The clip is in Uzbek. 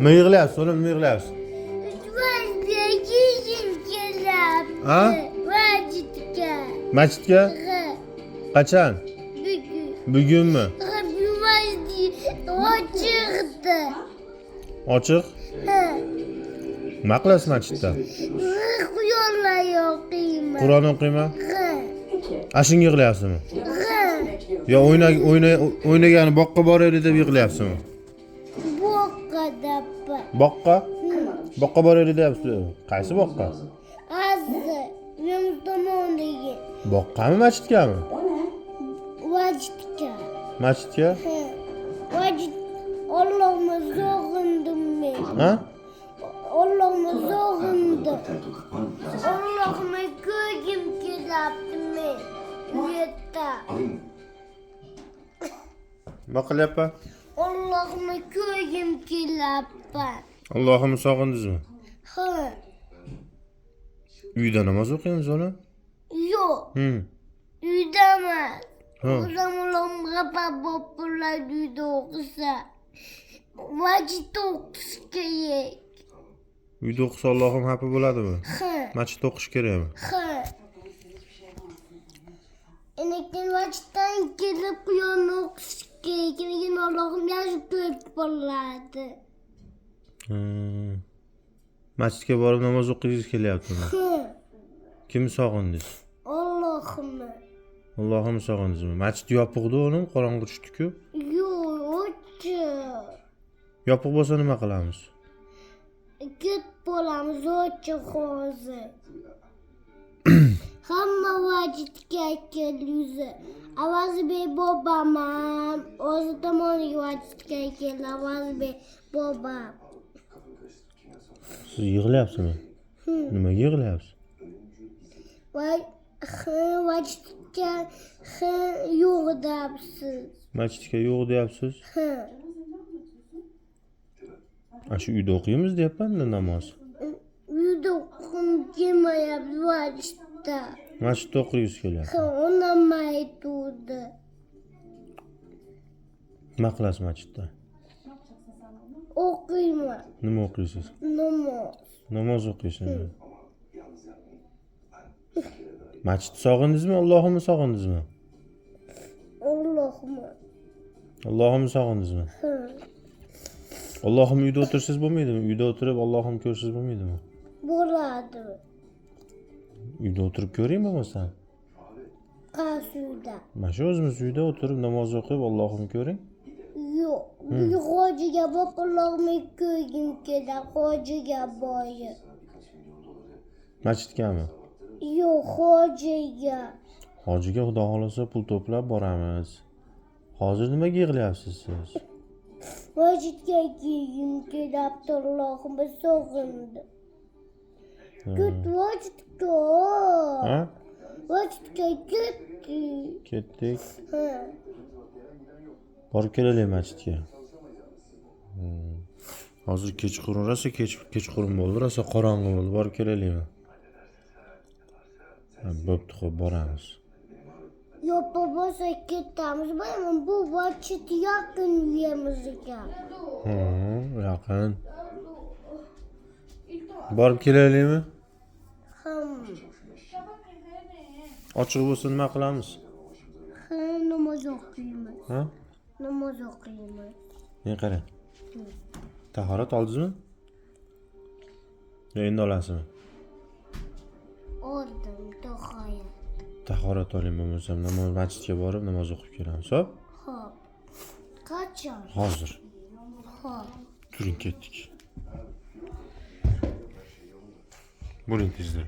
Nima yig'layapsiz, oğlum? Nima yig'layapsiz? Ha? Masjidga? Qachon? Bugunmi? Ochiq? Nima qilasiz masjidda? Qur'on o'qiyman. Shunga yig'layapsizmi? Yo o'ynagani boqqa boraylik deb yig'layapsizmi? Boqqa? Boqqa boraylik deyapsiz. Qaysi boqqa? Boqqami, masjidgami? Masjidga? Allah'ıma sığındım ben. Ha? Allah'ıma sığındım. Allah'ıma köyüm kiraptım ben. Yeter. Nima qilyapman? Allah'ıma köyüm kiraptım. Allohimni sog'indingizmi? Ha. Uyda namoz o'qiymiz, oğlum? Yok. Üydemez. O zaman Allah'ıma babamlar üyde okusa. Vacit okusa gerek. Uyda o'qisa Allohim xafa bo'ladimi? Ha. Masjidda o'qish kerakmi? Ha. Enekten vacitten gelip kuyonu okusa gerek. Enekten Allah'ım yazıp görüp boladı. Masjidga borib namoz o'qiyingiz kelyaptimi? Ha. Kimni sog'indingiz? Allah'ımı. Allohimni sog'indingizmi? Masjid yopiqdi, oğlum, qorong'i tushdi-ku. Yok. Yopiq bo'lsa nima qilamiz? Git bolamız ocha hozir. Hamma vacitga keldi. Avazi bey babam. O'zi tomoniga vacitga keldi. Avazi bey babam. Siz yig'layapsizmi? Nimaga yig'layapsiz? Voy, vacitga yo'q deyapsiz. Masjidga yo'q deyapsiz. Shu uyda o'qiymiz deyapman-da namoz. Uyda o'qim kelmayapti vacitda. Masjidda o'qiysiz kelyapti. Unamaydi. Nima qilasiz masjidda? O'qiyman. Nima o'qiysiz? Namoz. Namoz o'qiysizmi? Masjidni sog'indingizmi, Allohimni sog'indingizmi? Allah'ıma. Allohimni sog'indingizmi? Allohim uyda o'tirsiz bo'lmaydimi? Uyda o'tirib Allohim ko'rsiz bo'lmaydimi? Bo'ladi. Uyda o'tirib ko'ring bo'lmasam. Qayerda? Mana shu o'zimiz uyda o'tirib namoz o'qib Allohimni ko'ring. Yo'q. Bu hojiga borib Allohimni ko'rgim keladi. Hojiga borib. Masjidgami? Yo'q, hojiga. Hojiga xudo xolasa pul to'plab boramiz. Hozir nimaga yig'layapsiz siz? Masjidga kelgim keladi. Allohimni sog'indim. Git masjidga. Ha? Masjidga ketdik. Ketdik. Ha. Borib kelaylik masjidga. Hozir kechqurun rosa kechqurun bo'ldi, rosa qorong'i bo'ldi. Borib kelaylikmi? Bo'pti, xo'p, boramiz. Yo'q, bo'lmasa ketamiz. Mana bu masjid yaqin uyimizga. Yaqin. Borib kelaylikmi? Ochiq bo'lsa nima qilamiz? Namoz o'qiymiz. Ha? Namoz o'qiymiz. Men qarang. Tahorat oldingizmi? Yo, endi olasizmi? Oldim, tahorat. Tahorat oling bo'lmasam, namoz masjidga borib namoz o'qib kelamiz, xo'p? Xo'p. Qachon? Hozir. Xo'p. Turing, ketdik. Bo'ling tezda.